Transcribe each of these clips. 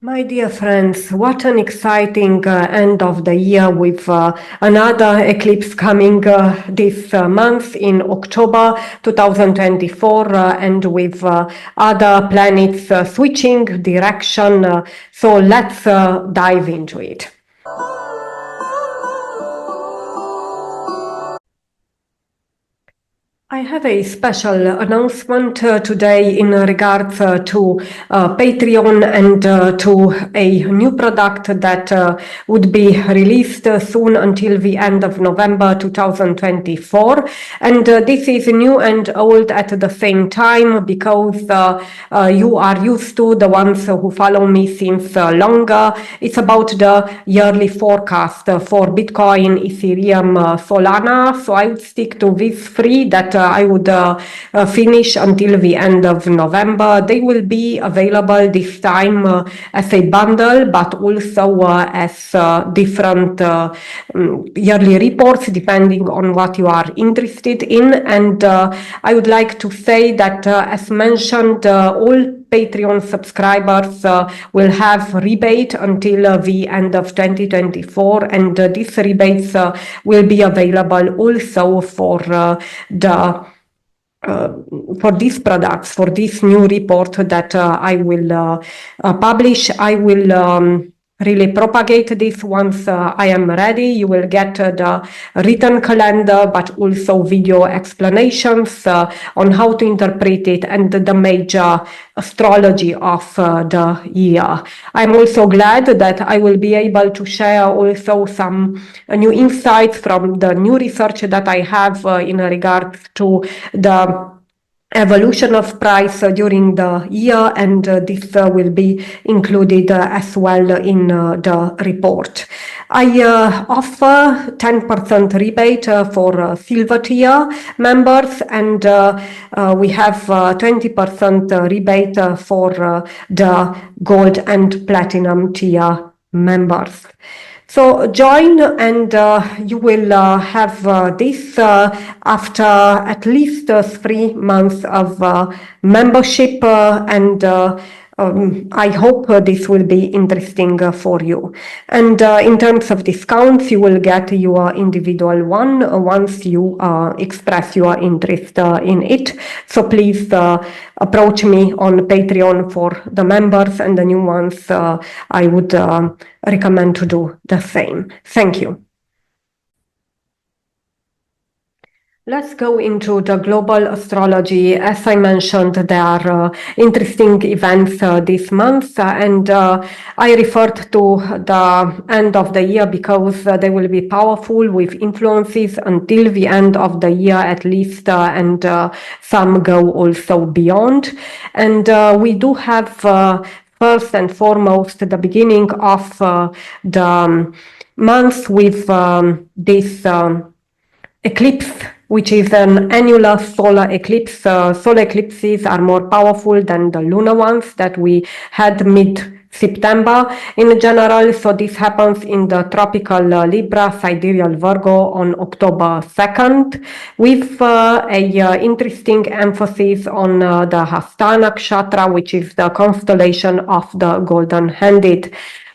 My dear friends, what an exciting end of the year with another eclipse coming this month in October 2024 and with other planets switching direction. So let's dive into it. I have a special announcement today in regards to Patreon and to a new product that would be released soon until the end of November 2024. And this is new and old at the same time because you are used to, the ones who follow me since longer. It's about the yearly forecast for Bitcoin, Ethereum, Solana. So I would stick to these three that I would finish until the end of November. They will be available this time as a bundle, but also as different yearly reports, depending on what you are interested in. And I would like to say that, as mentioned, all Patreon subscribers will have rebate until the end of 2024, and these rebates will be available also for these products, for this new report that I will publish. I will really propagate this once I am ready. You will get the written calendar, but also video explanations on how to interpret it and the major astrology of the year. I'm also glad that I will be able to share also some new insights from the new research that I have in regards to the evolution of price during the year, and this will be included as well in the report. I offer 10% rebate for silver tier members, and we have 20% rebate for the gold and platinum tier members. So join, and you will have this after at least 3 months of membership, and I hope this will be interesting for you. And in terms of discounts, you will get your individual one once you express your interest in it. So please approach me on Patreon for the members, and the new ones I would recommend to do the same. Thank you. Let's go into the global astrology. As I mentioned, there are interesting events this month, and I referred to the end of the year because they will be powerful with influences until the end of the year at least, and some go also beyond. And we do have first and foremost the beginning of the month with this eclipse, which is an annular solar eclipse. Solar eclipses are more powerful than the lunar ones that we had mid-September in general. So this happens in the tropical Libra, sidereal Virgo on October 2nd, with a interesting emphasis on the Hasta Nakshatra, which is the constellation of the golden-handed.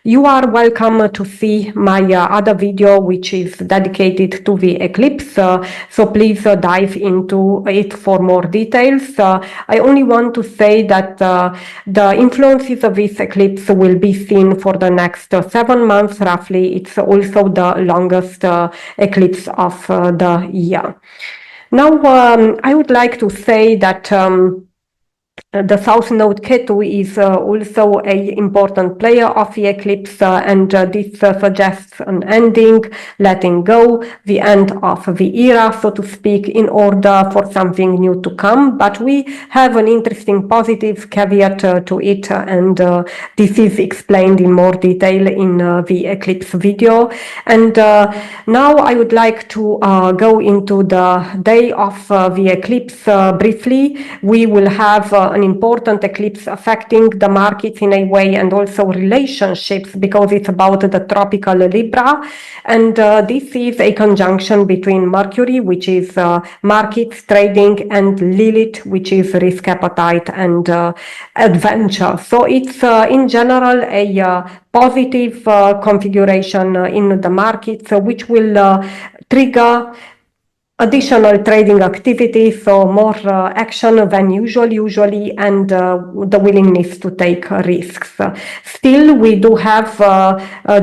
You are welcome to see my other video, which is dedicated to the eclipse, so please dive into it for more details. I only want to say that the influences of this eclipse will be seen for the next 7 months roughly. It's also the longest eclipse of the year. Now, I would like to say that the South Node Ketu is also an important player of the eclipse, and this suggests an ending, letting go, the end of the era, so to speak, in order for something new to come. But we have an interesting positive caveat to it, and this is explained in more detail in the eclipse video. And now I would like to go into the day of the eclipse briefly. We will have an important eclipse affecting the markets in a way, and also relationships, because it's about the tropical Libra. And this is a conjunction between Mercury, which is markets, trading, and Lilith, which is risk appetite and adventure. So it's in general a positive configuration in the markets, which will trigger additional trading activity, so more action than usually, and the willingness to take risks. Still, we do have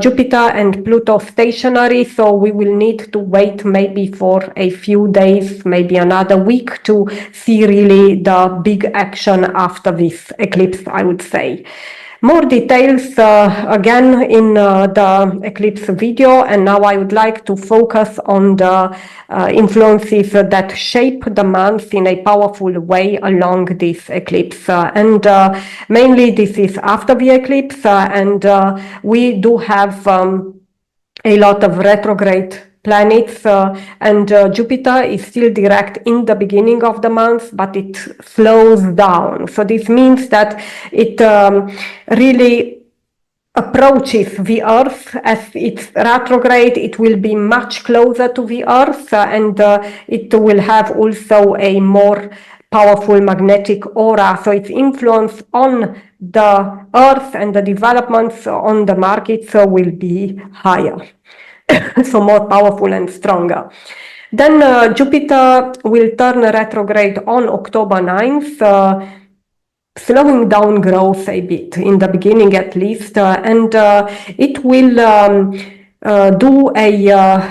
Jupiter and Pluto stationary, so we will need to wait maybe for a few days, maybe another week, to see really the big action after this eclipse, I would say. More details again in the eclipse video, and now I would like to focus on the influences that shape the month in a powerful way along this eclipse. And mainly this is after the eclipse, and we do have a lot of retrograde planets, and Jupiter is still direct in the beginning of the month, but it slows down. So this means that it really approaches the Earth. As it's retrograde, it will be much closer to the Earth, and it will have also a more powerful magnetic aura. So its influence on the Earth and the developments on the markets will be higher. So more powerful and stronger. Then Jupiter will turn retrograde on October 9th, slowing down growth a bit, in the beginning at least, and it will do a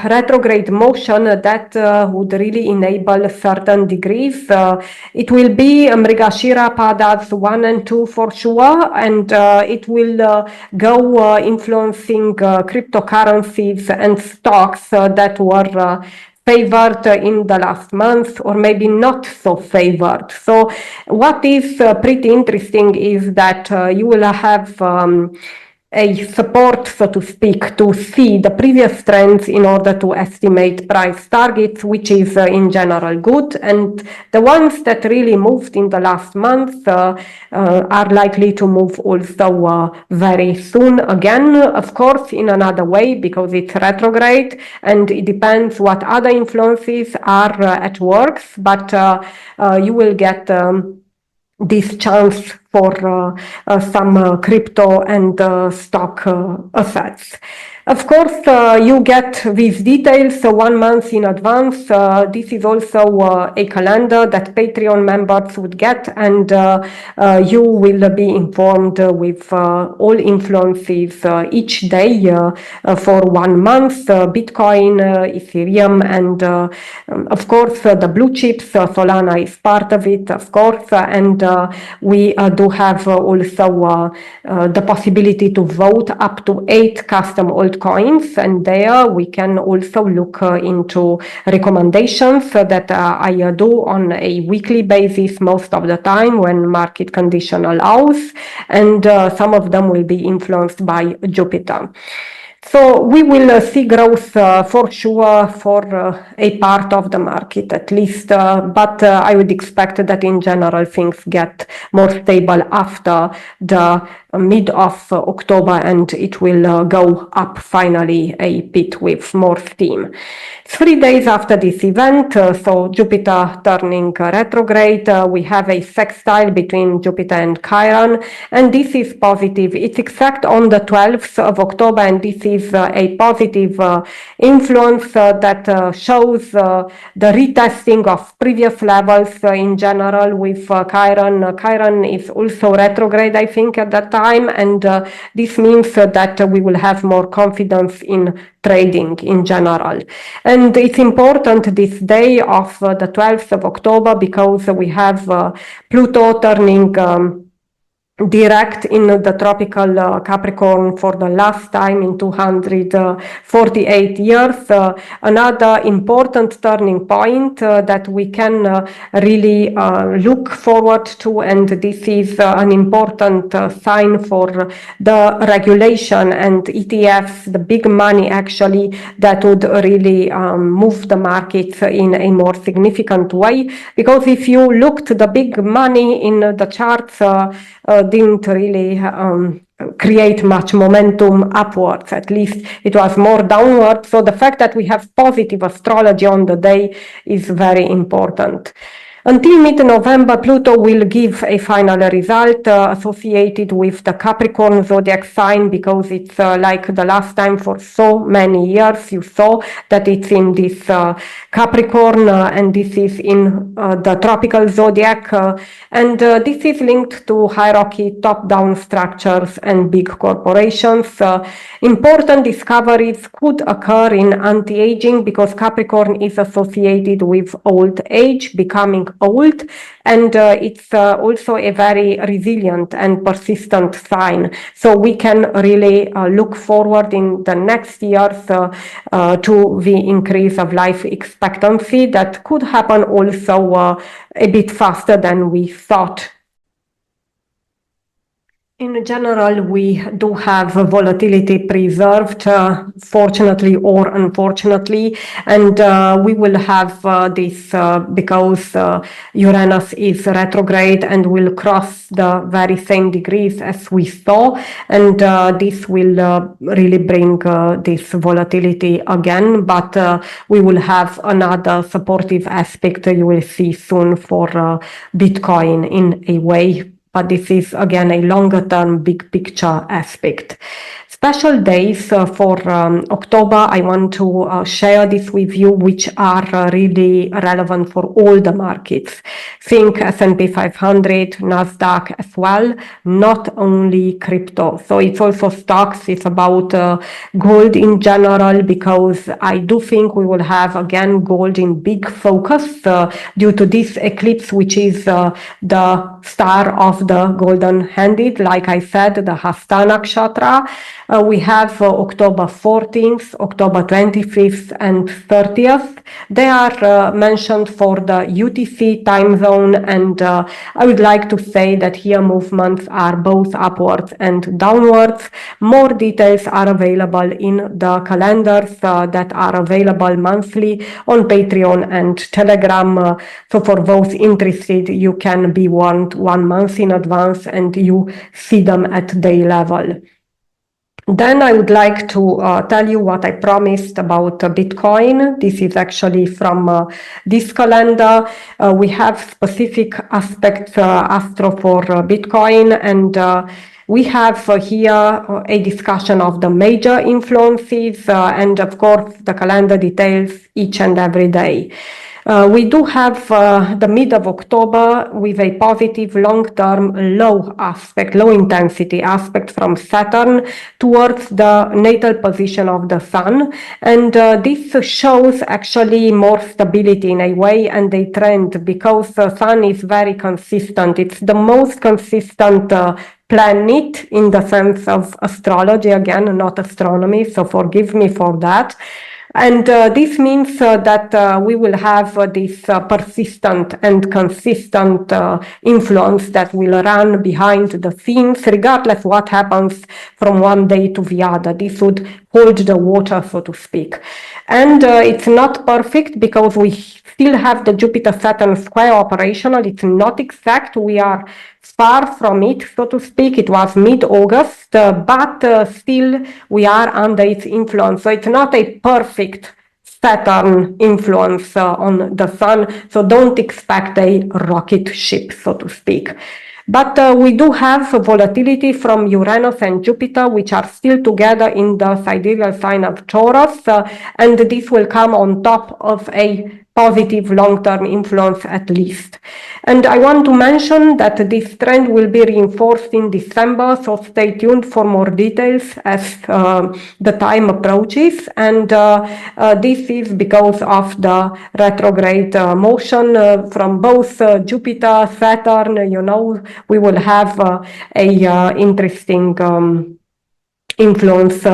retrograde motion that would really enable certain degrees. It will be Mrigashira Padas 1 and 2 for sure, and it will go influencing cryptocurrencies and stocks that were favored in the last month, or maybe not so favored. So what is pretty interesting is that you will have a support, so to speak, to see the previous trends in order to estimate price targets, which is in general good. And the ones that really moved in the last month are likely to move also very soon again, of course, in another way, because it's retrograde, and it depends what other influences are at work, but you will get this chance for some crypto and stock assets. Of course, you get these details 1 month in advance. This is also a calendar that Patreon members would get, and you will be informed with all influences each day for 1 month, Bitcoin, Ethereum, and of course the blue chips. Solana is part of it, of course, and we do have also the possibility to vote up to 8 custom altcoins, and there we can also look into recommendations that I do on a weekly basis most of the time when market condition allows, and some of them will be influenced by Jupiter. So we will see growth for sure for a part of the market at least, but I would expect that in general things get more stable after the mid of October, and it will go up finally a bit with more steam. 3 days after this event, so Jupiter turning retrograde, we have a sextile between Jupiter and Chiron, and this is positive. It's exact on the 12th of October, and this is a positive influence that shows the retesting of previous levels in general with Chiron. Chiron is also retrograde, I think, at that time, and this means that we will have more confidence in trading in general. And it's important this day of the 12th of October because we have Pluto turning direct in the tropical Capricorn for the last time in 248 years. Another important turning point that we can really look forward to, and this is an important sign for the regulation and ETFs, the big money actually that would really move the markets in a more significant way. Because if you looked, the big money in the charts didn't really create much momentum upwards. At least it was more downward. So the fact that we have positive astrology on the day is very important. Until mid-November, Pluto will give a final result associated with the Capricorn zodiac sign, because it's like the last time for so many years. You saw that it's in this Capricorn and this is in the tropical zodiac, and this is linked to hierarchy, top-down structures and big corporations. Important discoveries could occur in anti-aging, because Capricorn is associated with old age, becoming old, and it's also a very resilient and persistent sign. So we can really look forward in the next years to the increase of life expectancy that could happen also a bit faster than we thought. In general, we do have volatility preserved, fortunately or unfortunately, and we will have this because Uranus is retrograde and will cross the very same degrees as we saw, and this will really bring this volatility again, but we will have another supportive aspect you will see soon for Bitcoin in a way. But this is, again, a longer-term, big picture aspect. Special days for October, I want to share this with you, which are really relevant for all the markets. Think S&P 500, NASDAQ as well, not only crypto. So it's also stocks, it's about gold in general, because I do think we will have, again, gold in big focus due to this eclipse, which is the star of the golden handed, like I said, the Hasta Nakshatra. We have October 14th, October 25th, and 30th. They are mentioned for the UTC time zone, and I would like to say that here movements are both upwards and downwards. More details are available in the calendars that are available monthly on Patreon and Telegram. So for those interested, you can be warned 1 month in advance and you see them at day level. Then I would like to tell you what I promised about Bitcoin. This is actually from this calendar. We have specific aspects, Astro for Bitcoin, and we have here a discussion of the major influences, and of course the calendar details each and every day. We do have the mid of October with a positive long-term low intensity aspect from Saturn towards the natal position of the Sun. And this shows actually more stability in a way and a trend, because the Sun is very consistent. It's the most consistent planet in the sense of astrology, again, not astronomy, so forgive me for that. And this means that we will have this persistent and consistent influence that will run behind the scenes, regardless what happens from one day to the other. This would hold the water, so to speak. And it's not perfect because we still have the Jupiter-Saturn square operational. It's not exact. We are far from it, so to speak. It was mid-August, but still we are under its influence. So it's not a perfect Saturn influence on the Sun. So don't expect a rocket ship, so to speak. But we do have volatility from Uranus and Jupiter, which are still together in the sidereal sign of Taurus, and this will come on top of a positive long-term influence at least. And I want to mention that this trend will be reinforced in December, so stay tuned for more details as the time approaches. And this is because of the retrograde motion from both Jupiter, Saturn. You know, we will have a interesting influence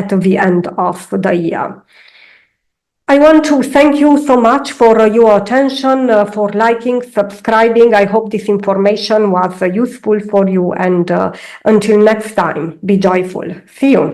at the end of the year. I want to thank you so much for your attention, for liking, subscribing. I hope this information was useful for you, and until next time, be joyful. See you.